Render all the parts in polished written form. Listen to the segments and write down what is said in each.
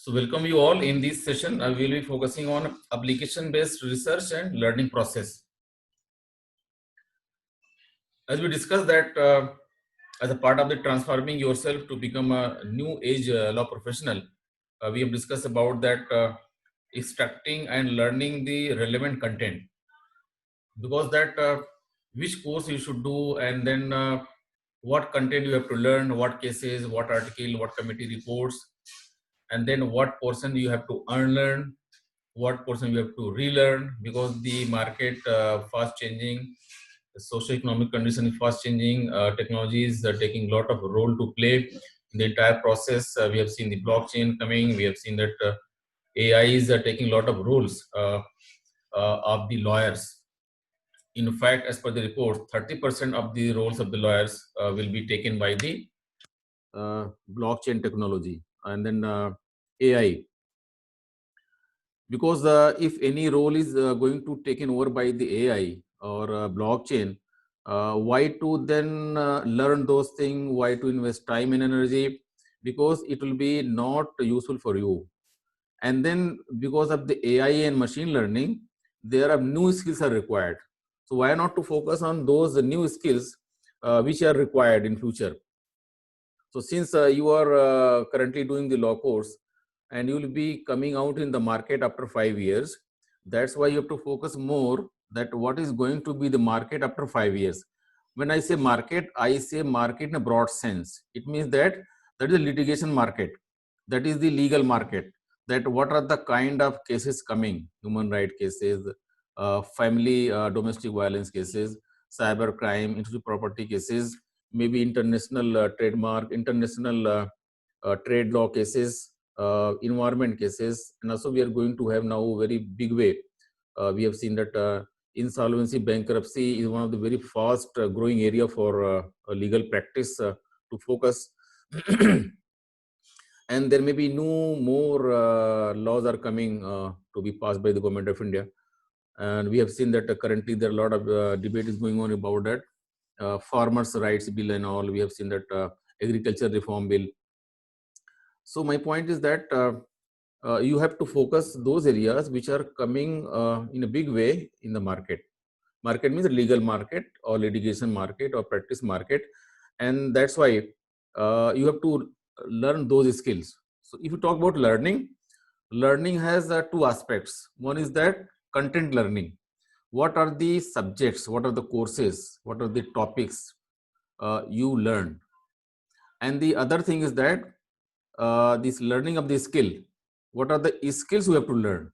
So welcome you all in this session. I will be focusing on application-based research and learning process. As we discussed that as a part of the transforming yourself to become a new age law professional, we have discussed about that extracting and learning the relevant content, because that which course you should do, and then what content you have to learn, what cases, what article, what committee reports, and then what portion you have to unlearn, what portion you have to relearn, because the market fast changing, the socio-economic condition is fast changing, technologies are taking a lot of role to play in the entire process. We have seen the blockchain coming, we have seen that AIs are taking a lot of roles of the lawyers. In fact, as per the report, 30% of the roles of the lawyers will be taken by the blockchain technology and then AI. Because if any role is going to taken over by the AI or blockchain, why to then learn those things? Why to invest time and energy? Because it will be not useful for you. And then because of the AI and machine learning, there are new skills are required. So why not to focus on those new skills which are required in future? So since you are currently doing the law course and you will be coming out in the market after 5 years, that's why you have to focus more that what is going to be the market after 5 years. When I say market in a broad sense. It means that is the litigation market, that is the legal market, that what are the kind of cases coming, human right cases, family domestic violence cases, cyber crime, intellectual property cases, maybe international trademark, international trade law cases, environment cases, and also we are going to have now a very big way. We have seen that insolvency, bankruptcy is one of the very fast growing area for legal practice to focus. And there may be no more laws are coming to be passed by the government of India. And we have seen that currently there are a lot of debate is going on about that. Farmers' rights bill and all. We have seen that agriculture reform bill. So my point is that you have to focus those areas which are coming in a big way in the market. Market means legal market or litigation market or practice market, and that's why you have to learn those skills. So if you talk about learning, learning has two aspects. One is that content learning. What are the subjects, what are the courses, what are the topics you learn? And the other thing is that this learning of the skill, what are the skills you have to learn?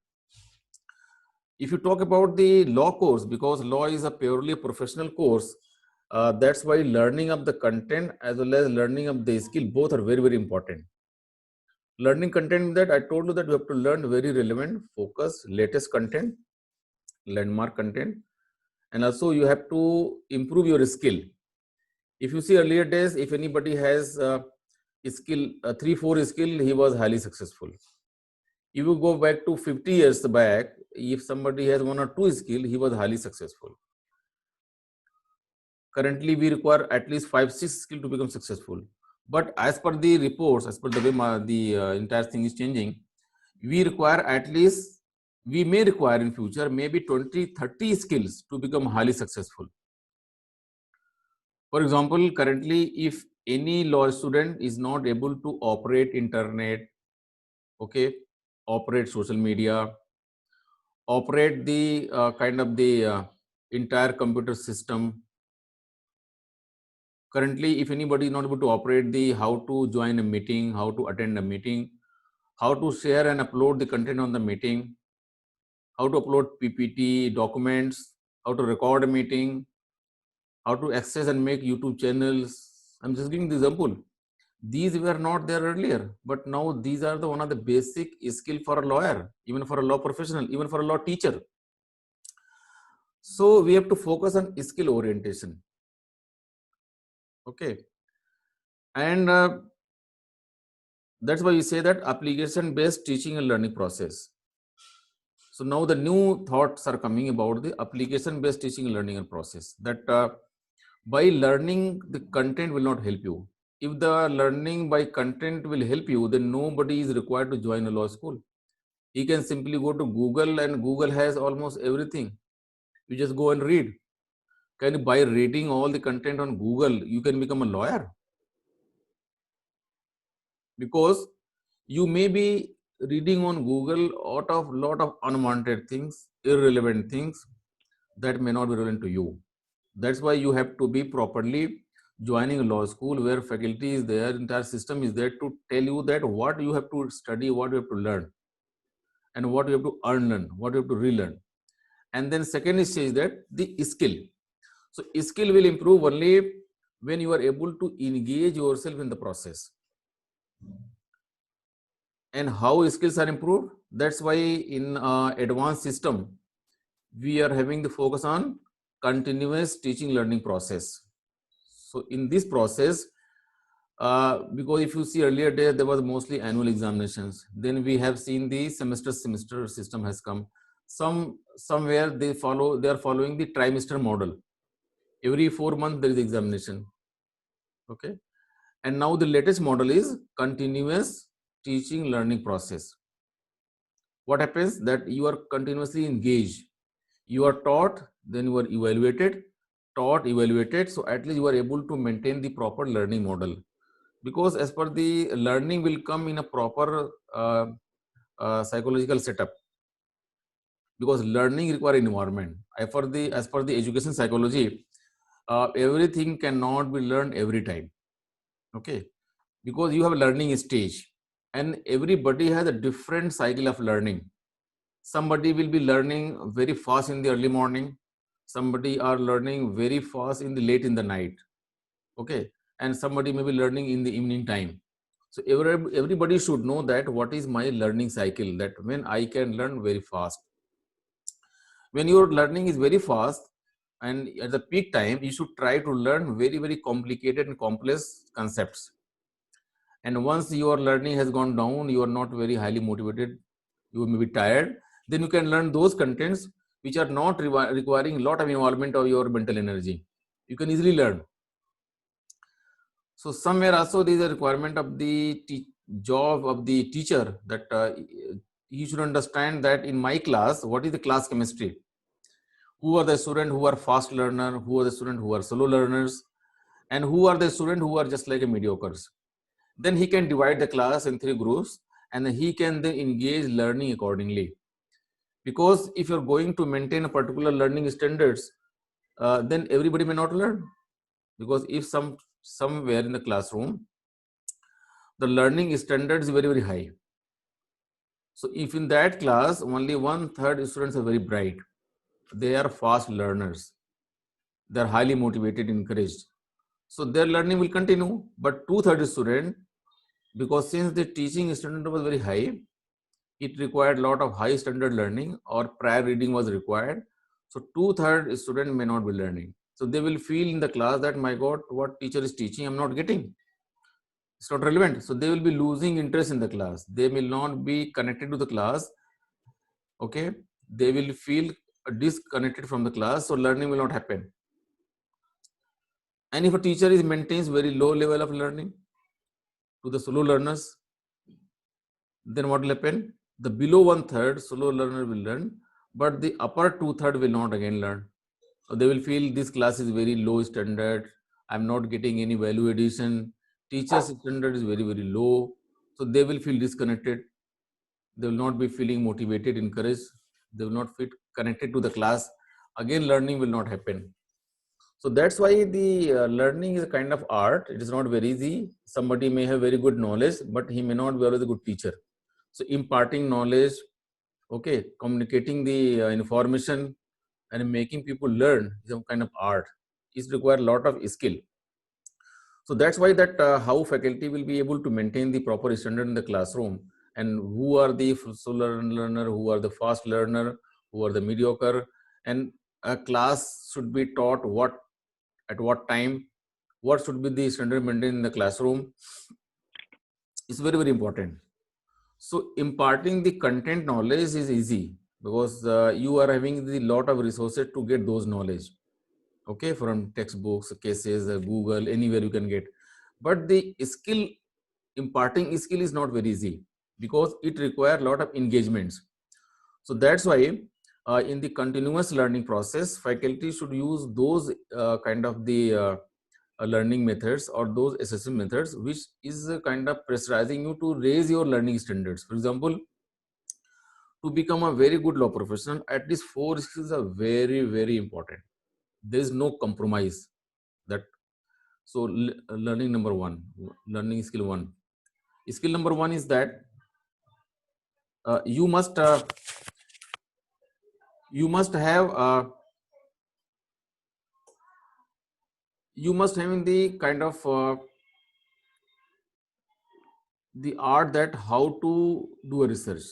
If you talk about the law course, because law is a purely professional course, that's why learning of the content as well as learning of the skill, both are very, very important. Learning content, that I told you that you have to learn very relevant, focus, latest content, landmark content, and also you have to improve your skill. If you see earlier days, if anybody has skill, 3-4 skill, he was highly successful. If you go back to 50 years back, if somebody has 1 or 2 skill, he was highly successful. Currently, we require at least 5-6 skill to become successful. But as per the reports, as per the way the entire thing is changing, we require at least, we may require in future maybe 20-30 skills to become highly successful. For example, currently, if any law student is not able to operate internet, okay, operate social media, operate the kind of the entire computer system. Currently, if anybody is not able to operate the how to join a meeting, how to attend a meeting, how to share and upload the content on the meeting, how to upload PPT documents, how to record a meeting, how to access and make YouTube channels. I'm just giving the example. These were not there earlier, but now these are the one of the basic skill for a lawyer, even for a law professional, even for a law teacher. So we have to focus on skill orientation. Okay. And that's why we say that application-based teaching and learning process. So now the new thoughts are coming about the application-based teaching and learning and process, that by learning the content will not help you. If the learning by content will help you, then nobody is required to join a law school. You can simply go to Google, and Google has almost everything. You just go and read. Can you, by reading all the content on Google, you can become a lawyer? Because you may be reading on Google lot of unwanted things, irrelevant things that may not be relevant to you. That's why you have to be properly joining a law school where faculty is there, entire system is there to tell you that what you have to study, what you have to learn, and what you have to unlearn, what you have to relearn. And then second stage, that the skill. So skill will improve only when you are able to engage yourself in the process. And how skills are improved? That's why in advanced system, we are having the focus on continuous teaching learning process. So in this process, because if you see earlier days, there was mostly annual examinations. Then we have seen the semester system has come. Somewhere they are following the trimester model. Every 4 months there is examination. Okay. And now the latest model is continuous teaching learning process. What happens that you are continuously engaged. You are taught, then you are evaluated, taught, evaluated. So at least you are able to maintain the proper learning model. Because as per the learning will come in a proper psychological setup. Because learning require environment. As per the education psychology, everything cannot be learned every time. Okay, because you have a learning stage, and everybody has a different cycle of learning. Somebody will be learning very fast in the early morning. Somebody are learning very fast in the late in the night. Okay, and somebody may be learning in the evening time. So everybody should know that what is my learning cycle, that when I can learn very fast. When your learning is very fast and at the peak time, you should try to learn very, very complicated and complex concepts. And once your learning has gone down, you are not very highly motivated, you may be tired, then you can learn those contents which are not requiring a lot of involvement of your mental energy. You can easily learn. So somewhere also there is a requirement of the job of the teacher, that he should understand that in my class, what is the class chemistry? Who are the students who are fast learner? Who are the students who are slow learners? And who are the students who are just like a mediocres? Then he can divide the class in 3 groups, and he can then engage learning accordingly. Because if you're going to maintain a particular learning standards, then everybody may not learn. Because if somewhere in the classroom, the learning standard is very, very high. So if in that class, only 1/3 students are very bright, they are fast learners, they're highly motivated, encouraged. So their learning will continue, but 2/3 student, because since the teaching standard was very high, it required a lot of high standard learning or prior reading was required. So 2/3 student may not be learning. So they will feel in the class that, my God, what teacher is teaching, I'm not getting. It's not relevant. So they will be losing interest in the class. They will not be connected to the class. Okay. They will feel disconnected from the class. So learning will not happen. And if a teacher maintains very low level of learning to the slow learners, then what will happen? The below 1/3 slow learner will learn, but the upper 2/3 will not again learn. So they will feel this class is very low standard. I'm not getting any value addition. Teacher's standard is very, very low. So they will feel disconnected. They will not be feeling motivated, encouraged. They will not feel connected to the class. Again, learning will not happen. So that's why the learning is a kind of art. It is not very easy. Somebody may have very good knowledge, but he may not be always a good teacher. So imparting knowledge, okay, communicating the information and making people learn is a kind of art. It requires a lot of skill. So that's why that how faculty will be able to maintain the proper standard in the classroom, and who are the slow learner, who are the fast learner, who are the mediocre, and a class should be taught what at what time, what should be the standard maintained in the classroom is very, very important. So imparting the content knowledge is easy because you are having the lot of resources to get those knowledge. Okay, from textbooks, cases, Google, anywhere you can get. but the skill, imparting skill is not very easy because it requires a lot of engagements. So that's why in the continuous learning process, faculty should use those kind of the learning methods or those assessment methods which is kind of pressurizing you to raise your learning standards. For example, to become a very good law professional, at least 4 skills are very, very important. There is no compromise. That so learning number one, learning skill one. Skill number one is that you must have you must having the kind of the art that how to do a research.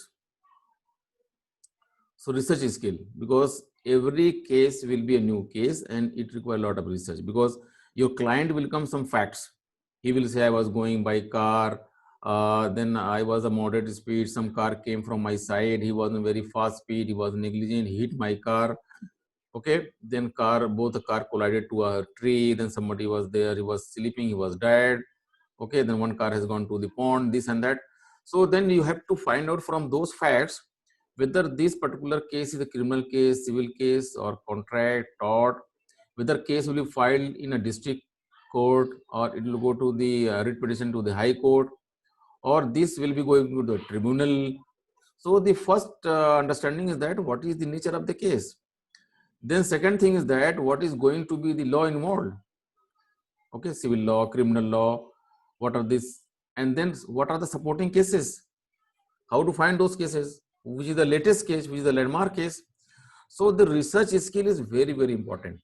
So research skill, because every case will be a new case and it requires a lot of research, because your client will come some facts. He will say, I was going by car, then I was a moderate speed, some car came from my side, he was in very fast speed, he was negligent, he hit my car. Okay, then both the car collided to a tree, then somebody was there, he was sleeping, he was dead. Okay, then one car has gone to the pond, this and that. So then you have to find out from those facts whether this particular case is a criminal case, civil case, or contract, tort, whether case will be filed in a district court or it will go to the writ petition to the high court, or this will be going to the tribunal. So the first understanding is that what is the nature of the case. Then second thing is that what is going to be the law involved. Okay, civil law, criminal law, what are this, and then what are the supporting cases, how to find those cases, which is the latest case, which is the landmark case. So the research skill is very, very important.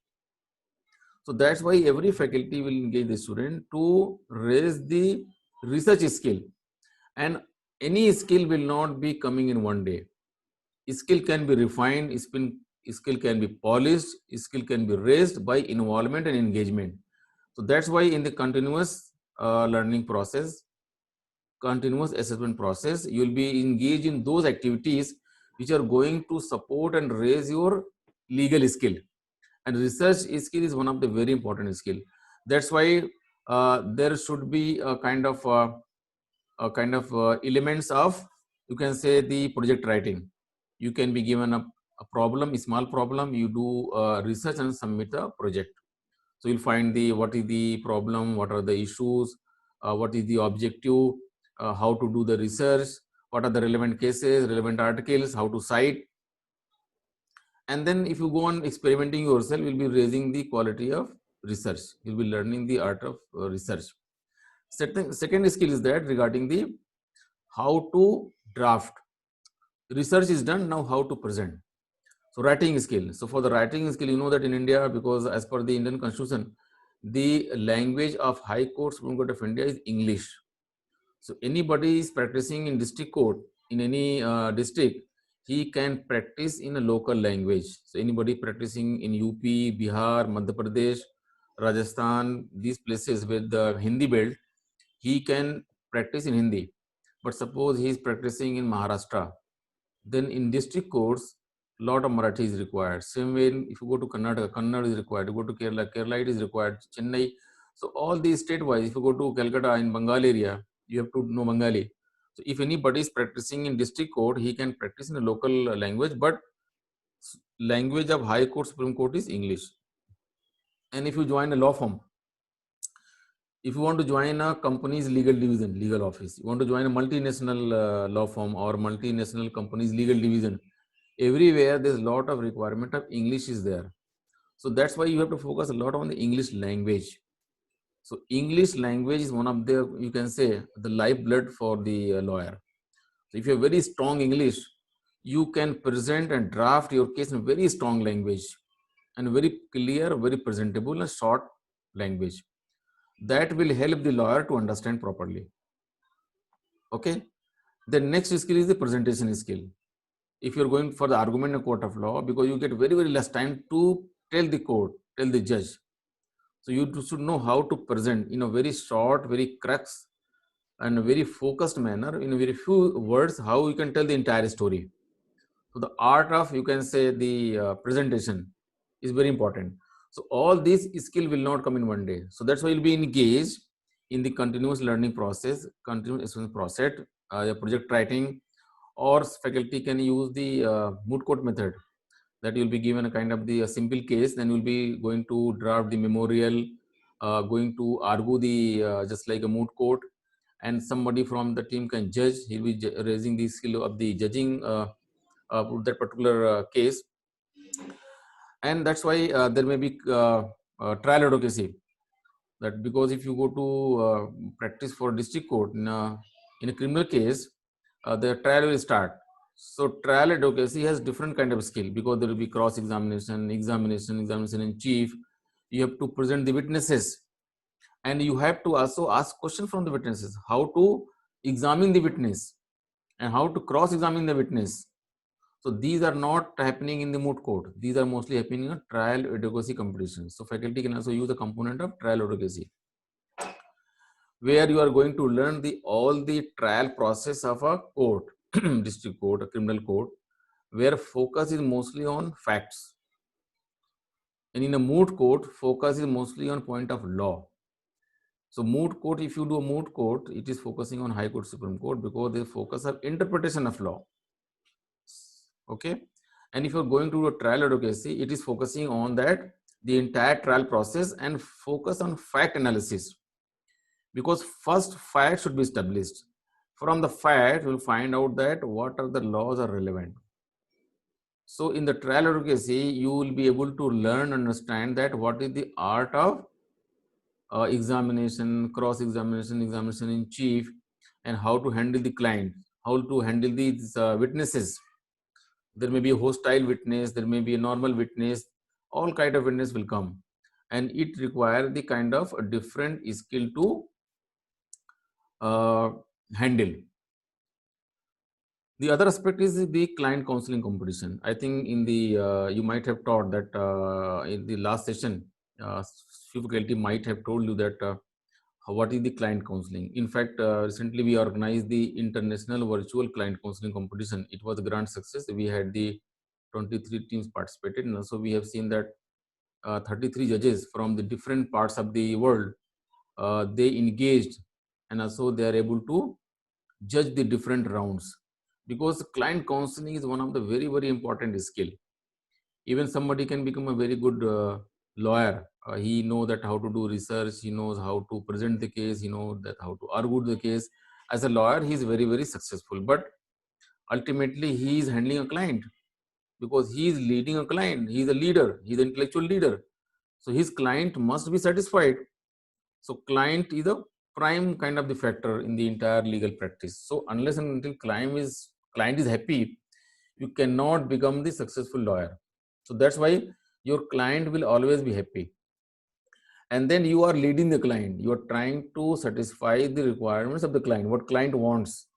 So that's why every faculty will engage the student to raise the research skill, and any skill will not be coming in one day. Skill can be refined, skill can be polished, skill can be raised by involvement and engagement. So that's why in the continuous learning process, continuous assessment process, you will be engaged in those activities which are going to support and raise your legal skill. And research skill is one of the very important skill. That's why there should be elements of, you can say, the project writing. You can be given a problem, a small problem, you do research and submit a project. So you'll find the what is the problem, what are the issues, what is the objective, how to do the research, what are the relevant cases, relevant articles, how to cite. And then if you go on experimenting yourself, you'll be raising the quality of research. You'll be learning the art of research. Second skill is that regarding the how to draft. Research is done, now how to present. So writing skill. So for the writing skill, you know that in India, because as per the Indian Constitution, the language of High Court, Supreme Court of India is English. So anybody is practicing in district court in any district, he can practice in a local language. So anybody practicing in UP, Bihar, Madhya Pradesh, Rajasthan, these places with the Hindi belt, he can practice in Hindi. But suppose he is practicing in Maharashtra, then in district courts, lot of Marathi is required. Same way, if you go to Karnataka, Kannada is required. You go to Kerala, Kerala it is required. Chennai. So all these state-wise, if you go to Calcutta in Bengal area, you have to know Bengali. So if anybody is practicing in district court, he can practice in a local language, but language of High Court, Supreme Court is English. And if you join a law firm, if you want to join a company's legal division, legal office, you want to join a multinational law firm or multinational company's legal division, everywhere there's a lot of requirement of English is there. So that's why you have to focus a lot on the English language. So English language is one of the, you can say, the lifeblood for the lawyer. So if you have very strong English, you can present and draft your case in very strong language and very clear, very presentable and short language. That will help the lawyer to understand properly. Okay. The next skill is the presentation skill. If you're going for the argument in a court of law, because you get very, very less time to tell the court, tell the judge. So you should know how to present in a very short, very crux and a very focused manner, in a very few words, how you can tell the entire story. So the art of, you can say, the presentation is very important. So all these skill will not come in one day. So that's why you'll be engaged in the continuous learning process, continuous assessment process, the project writing, or faculty can use the moot court method, that you'll be given a kind of the simple case, then you'll be going to draft the memorial, going to argue the just like a moot court, and somebody from the team can judge. He'll be raising the skill of the judging that particular case. And that's why there may be trial advocacy, that because if you go to practice for district court in a criminal case, the trial will start. So trial advocacy has different kind of skill, because there will be cross examination, examination in chief. You have to present the witnesses, and you have to also ask question from the witnesses, how to examine the witness and how to cross examine the witness. So these are not happening in the moot court. These are mostly happening in a trial advocacy competitions. So faculty can also use a component of trial advocacy, where you are going to learn all the trial process of a court, district court, a criminal court, where focus is mostly on facts. And in a moot court, focus is mostly on point of law. So moot court, if you do a moot court, it is focusing on High Court, Supreme Court, because they focus on interpretation of law. Okay. And if you're going to do a trial advocacy, it is focusing on that, the entire trial process, and focus on fact analysis. Because first fact should be established. From the fact, you'll find out that what are the laws are relevant. So in the trial advocacy, you will be able to learn, understand that what is the art of examination, cross-examination, examination in chief, and how to handle the client, how to handle these witnesses. There may be a hostile witness, there may be a normal witness, all kind of witness will come. And it requires the kind of a different skill to handle. The other aspect is the client counseling competition. I think in the you might have taught that in the last session, few faculty might have told you that what is the client counseling. In fact, recently we organized the international virtual client counseling competition. It was a grand success. We had the 23 teams participated, and also we have seen that 33 judges from the different parts of the world, they engaged, and also they are able to judge the different rounds, because client counseling is one of the very, very important skill. Even somebody can become a very good lawyer. He knows that how to do research, he knows how to present the case, he knows that how to argue the case. As a lawyer, he is very, very successful, but ultimately he is handling a client, because he is leading a client. He is a leader, he is an intellectual leader. So his client must be satisfied. So client is a prime kind of the factor in the entire legal practice. So unless and until client is happy, you cannot become the successful lawyer. So that's why your client will always be happy. And then you are leading the client. You are trying to satisfy the requirements of the client, what client wants.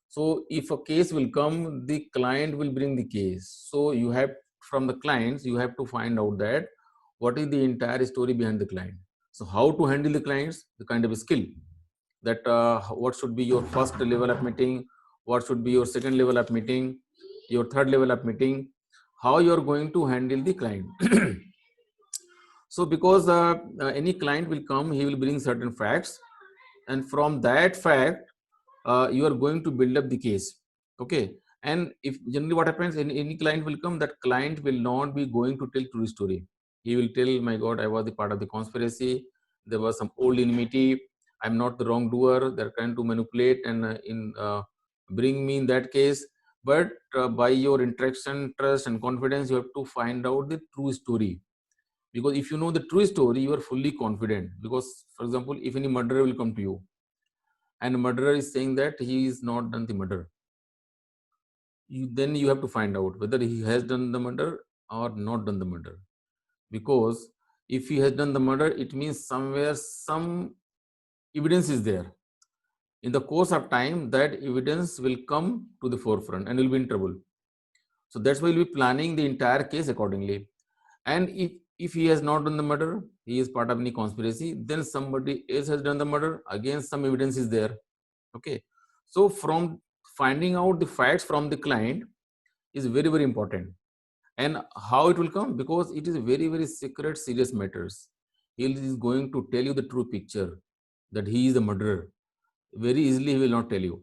So if a case will come, the client will bring the case. So you have, from the clients, you have to find out that what is the entire story behind the client. So how to handle the clients, the kind of skill, that what should be your first level of meeting, what should be your second level of meeting, your third level of meeting, how you are going to handle the client. So because any client will come, he will bring certain facts, and from that fact, you are going to build up the case. Okay. And if generally what happens, any client will come, that client will not be going to tell true story. He will tell, my God, I was the part of the conspiracy. There was some old enmity. I'm not the wrongdoer. They're trying to manipulate and bring me in that case. But by your interaction, trust, and confidence, you have to find out the true story. Because if you know the true story, you are fully confident. Because, for example, if any murderer will come to you, and murderer is saying that he is not done the murder, then you have to find out whether he has done the murder or not done the murder. Because if he has done the murder, it means somewhere some evidence is there. In the course of time, that evidence will come to the forefront and will be in trouble. So that's why we'll be planning the entire case accordingly. And if he has not done the murder, he is part of any conspiracy, then somebody else has done the murder, again some evidence is there. Okay. So from finding out the facts from the client is very, very important. And how it will come? Because it is very, very secret, serious matters. He is going to tell you the true picture. that he is the murderer, very easily he will not tell you.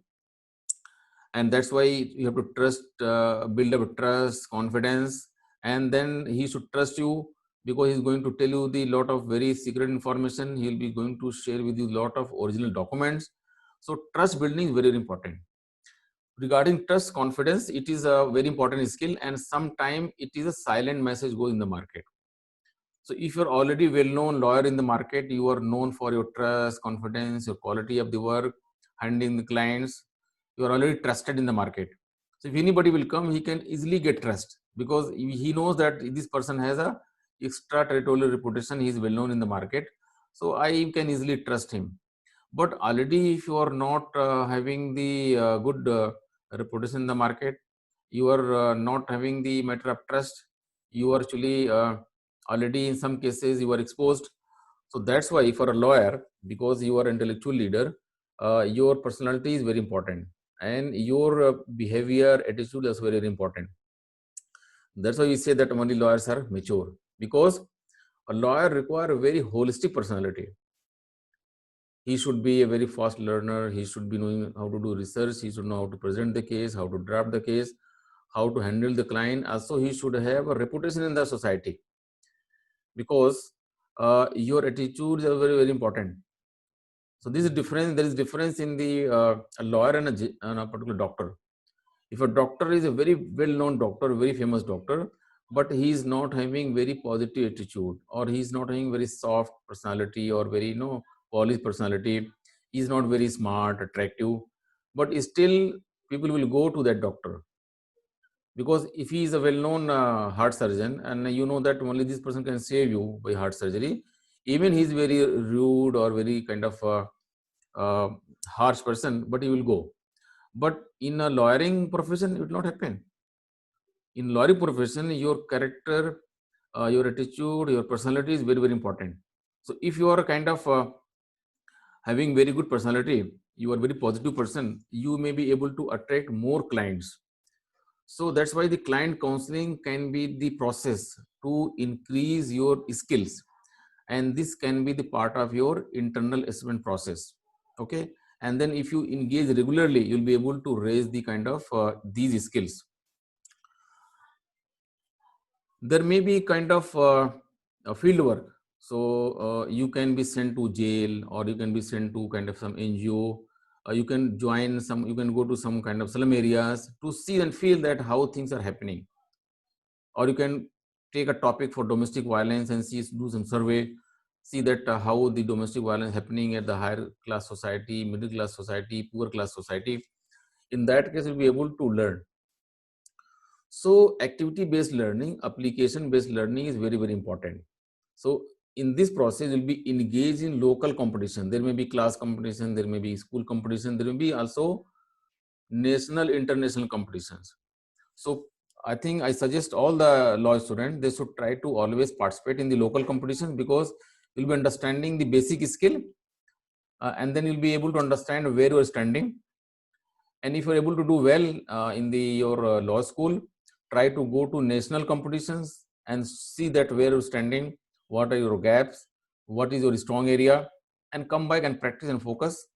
And that's why you have to trust, build up trust, confidence, and then he should trust you, because he's going to tell you the lot of very secret information. He'll be going to share with you lot of original documents. So trust building is very, very important. Regarding trust, confidence, it is a very important skill, and sometimes it is a silent message goes in the market. So if you're already well-known lawyer in the market, you are known for your trust, confidence, your quality of the work, handling the clients, you are already trusted in the market. So if anybody will come, he can easily get trust, because he knows that this person has a extraterritorial reputation, he is well-known in the market, so I can easily trust him. But already if you are not having the good reputation in the market, you are not having the matter of trust, you are actually already in some cases you are exposed. So that's why for a lawyer, because you are intellectual leader, your personality is very important, and your behavior, attitude is very, very important. That's why we say that only lawyers are mature, because a lawyer requires a very holistic personality. He should be a very fast learner, he should be knowing how to do research, he should know how to present the case, how to draft the case, how to handle the client. Also he should have a reputation in the society, because your attitudes are very, very important. So this is difference, there is difference in the a lawyer and a particular doctor. If a doctor is a very well-known doctor, very famous doctor, but he is not having very positive attitude, or he is not having very soft personality, or very polished personality, he is not very smart, attractive, but still people will go to that doctor, because if he is a well-known heart surgeon, and you know that only this person can save you by heart surgery, even he is very rude or very kind of uh, harsh person, but he will go. But in a lawyering profession, it will not happen. In lawyering profession, your character, your attitude, your personality is very, very important. So if you are kind of having very good personality, you are very positive person, you may be able to attract more clients. So that's why the client counseling can be the process to increase your skills, and this can be the part of your internal assessment process. Okay, and then if you engage regularly, you'll be able to raise the kind of these skills. There may be kind of a field work, so you can be sent to jail, or you can be sent to kind of some NGO, you can join some, you can go to some kind of slum areas to see and feel that how things are happening, or you can take a topic for domestic violence and see, do some survey, see that how the domestic violence happening at the higher class society, middle class society, poor class society. In that case, you'll be able to learn. So activity based learning, application based learning is very, very important. So in this process, you'll be engaged in local competition. There may be class competition, there may be school competition, there may be also national, international competitions. So I think I suggest all the law students, they should try to always participate in the local competition, because you'll be understanding the basic skill, and then you'll be able to understand where you're standing. And if you're able to do well in your law school, try to go to national competitions and see that where you're standing, what are your gaps, what is your strong area, and come back and practice and focus.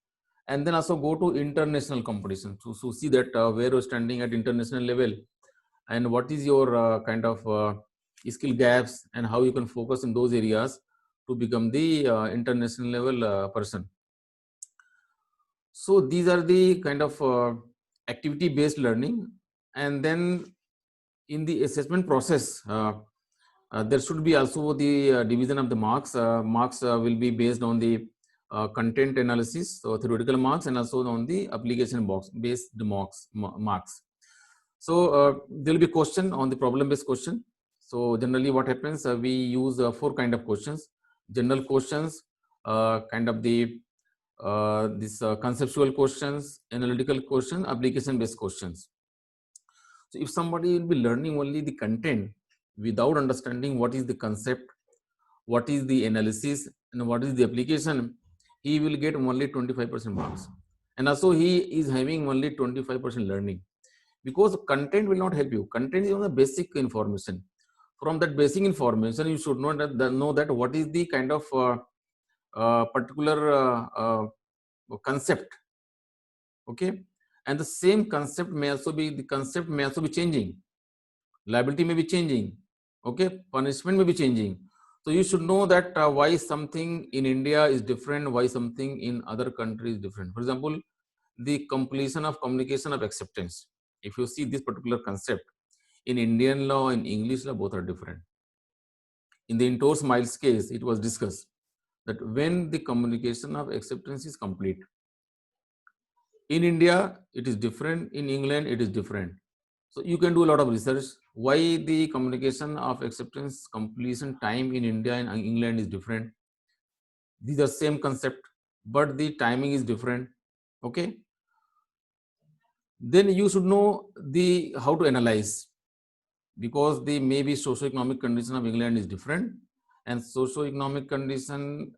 And then also go to international competitions to see that where you're standing at international level, and what is your kind of skill gaps, and how you can focus in those areas to become the international level person. So these are the kind of activity based learning. And then in the assessment process, there should be also the division of the marks. Marks will be based on the content analysis, so theoretical marks, and also on the application box based marks. So there will be question on the problem based question. So generally what happens, we use four kind of questions: general questions, kind of the this conceptual questions, analytical questions, application based questions. So if somebody will be learning only the content without understanding what is the concept, what is the analysis, and what is the application, he will get only 25% marks. And also he is having only 25% learning, because content will not help you. Content is on the basic information. From that basic information, you should know that what is the kind of particular concept, okay, and the same concept may also be changing. Liability may be changing, okay, punishment may be changing. So you should know that why something in India is different, why something in other countries is different. For example, the completion of communication of acceptance. If you see this particular concept in Indian law and English law, both are different. In the Intos Miles case, it was discussed that when the communication of acceptance is complete, in India it is different, in England it is different. So you can do a lot of research why the communication of acceptance completion time in India and England is different. These are same concept, but the timing is different. Okay. Then you should know the how to analyze, because the maybe socio-economic condition of England is different, and socio-economic condition,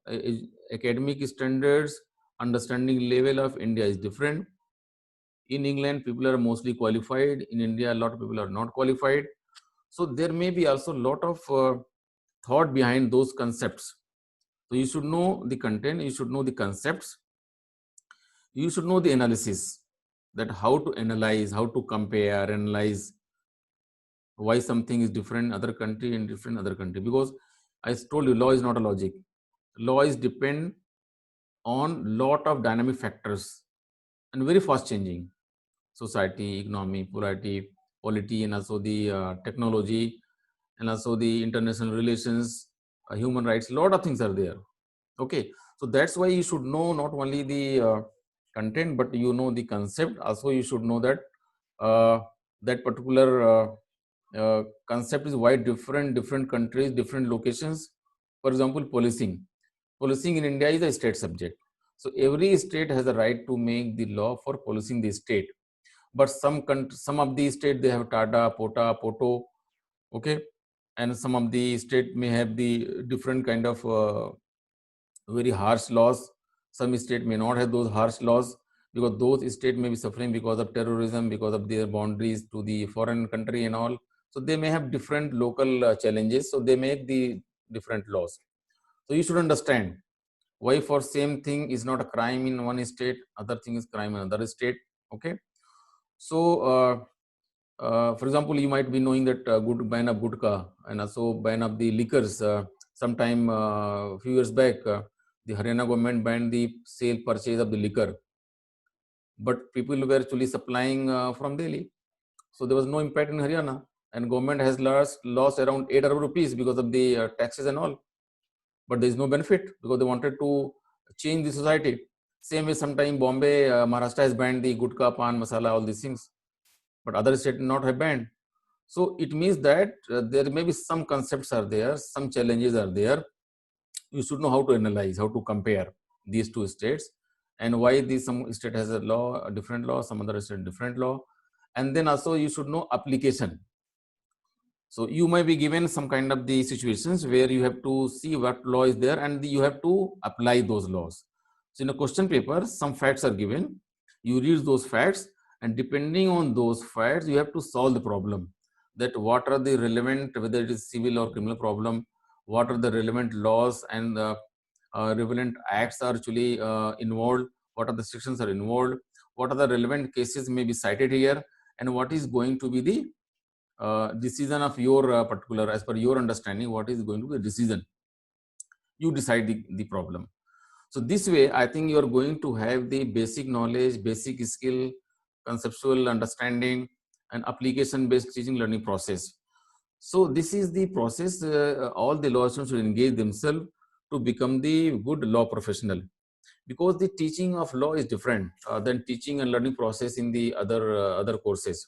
academic standards, understanding level of India is different. In England, people are mostly qualified. In India, a lot of people are not qualified. So there may be also a lot of thought behind those concepts. So you should know the content, you should know the concepts, you should know the analysis, that how to analyze, how to compare, analyze why something is different other country and different other country. Because I told you, law is not a logic. Law is depend on lot of dynamic factors and very fast changing. Society, economy, polity, and also the technology, and also the international relations, human rights, lot of things are there. Okay, so that's why you should know not only the content, but you know the concept. Also, you should know that that particular concept is why different countries, different locations. For example, policing in India is a state subject. So every state has a right to make the law for policing the state. But some of the state, they have Tata, Pota, Poto, okay, and some of the state may have the different kind of very harsh laws. Some state may not have those harsh laws, because those state may be suffering because of terrorism, because of their boundaries to the foreign country and all. So they may have different local challenges. So they make the different laws. So you should understand why for same thing is not a crime in one state, other thing is crime in another state. Okay. So for example, you might be knowing that good ban of gudka and also ban of the liquors. Sometime few years back, the Haryana government banned the sale purchase of the liquor, but people were actually supplying from Delhi, so there was no impact in Haryana, and government has lost around 8 arab rupees because of the taxes and all, but there is no benefit because they wanted to change the society. Same way, sometime Bombay, Maharashtra has banned the gudka, pan, masala, all these things, but other states not have banned. So it means that there may be some concepts are there, some challenges are there. You should know how to analyze, how to compare these two states, and why some state has a law, a different law, some other state different law, and then also you should know application. So you may be given some kind of the situations where you have to see what law is there, and you have to apply those laws. So in a question paper, some facts are given. You read those facts, and depending on those facts, you have to solve the problem. That what are the relevant, whether it is civil or criminal problem, what are the relevant laws and relevant acts are actually involved, what are the sections are involved, what are the relevant cases may be cited here, and what is going to be the decision of your particular, as per your understanding, what is going to be the decision. You decide the problem. So this way, I think you are going to have the basic knowledge, basic skill, conceptual understanding, and application-based teaching learning process. So this is the process all the law students should engage themselves to become the good law professional, because the teaching of law is different than teaching and learning process in the other courses.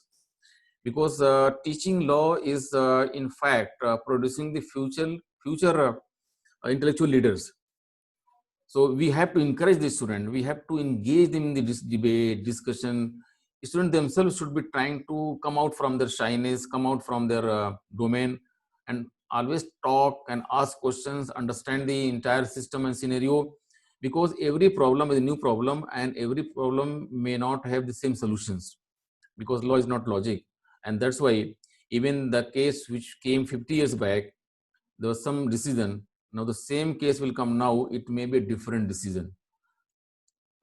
Because teaching law is in fact producing the future intellectual leaders. So we have to encourage the student, we have to engage them in the debate, discussion. Students themselves should be trying to come out from their shyness, come out from their domain, and always talk and ask questions, understand the entire system and scenario, because every problem is a new problem, and every problem may not have the same solutions, because law is not logic. And that's why even the case which came 50 years back, there was some decision. Now the same case will come now, it may be a different decision.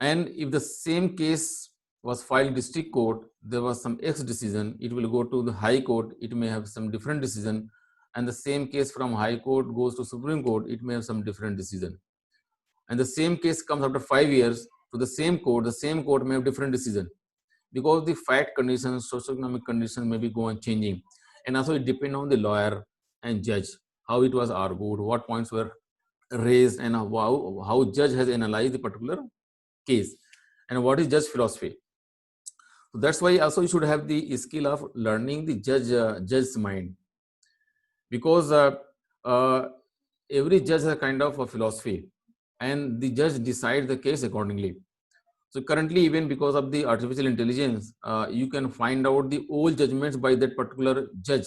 And if the same case was filed in district court, there was some X decision, it will go to the high court, it may have some different decision. And the same case from high court goes to Supreme Court, it may have some different decision. And the same case comes after 5 years to the same court may have different decision, because the fact conditions, socioeconomic conditions may be going changing. And also it depends on the lawyer and judge, how it was argued, what points were raised, and how judge has analyzed the particular case, and what is judge philosophy. So that's why also you should have the skill of learning the judge's mind, because every judge has a kind of a philosophy, and the judge decides the case accordingly. So currently, even because of the artificial intelligence, you can find out the old judgments by that particular judge,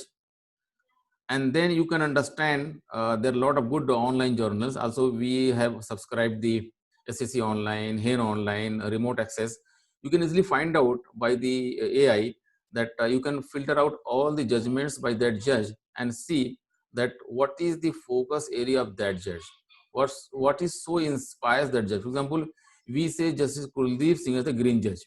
and then you can understand. There are a lot of good online journals. Also, we have subscribed the SSC Online, HAIN Online, remote access. You can easily find out by the AI that you can filter out all the judgments by that judge and see that what is the focus area of that judge. What is so inspires that judge. For example, we say Justice Kuldeep Singh as a green judge,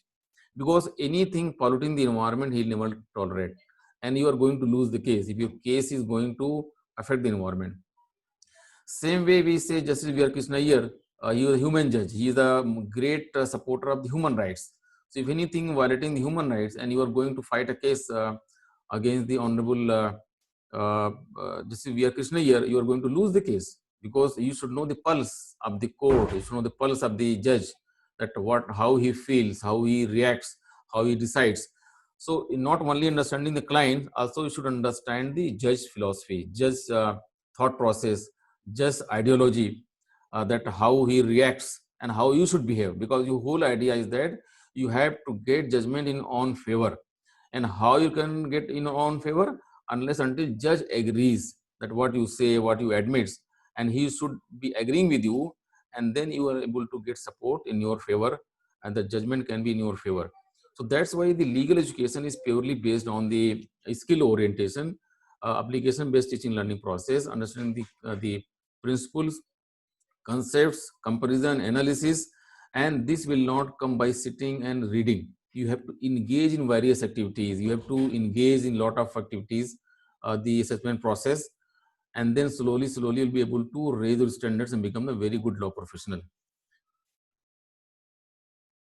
because anything polluting the environment he'll never tolerate, and you are going to lose the case if your case is going to affect the environment. Same way we say Justice V.R. Krishna Iyer, he is a human judge. He is a great supporter of the human rights. So if anything violating the human rights and you are going to fight a case against the Honorable Justice V.R. Krishna Iyer, you are going to lose the case, because you should know the pulse of the court, you should know the pulse of the judge, that how he feels, how he reacts, how he decides. So not only understanding the client, also you should understand the judge philosophy, judge thought process, judge ideology, that how he reacts and how you should behave, because your whole idea is that you have to get judgment in own favor. And how you can get in own favor? Unless until judge agrees that what you say, what you admit, and he should be agreeing with you, and then you are able to get support in your favor, and the judgment can be in your favor. So that's why the legal education is purely based on the skill orientation, application based teaching learning process, understanding the principles, concepts, comparison, analysis. And this will not come by sitting and reading. You have to engage in various activities, you have to engage in lot of activities, the assessment process, and then slowly you'll be able to raise your standards and become a very good law professional.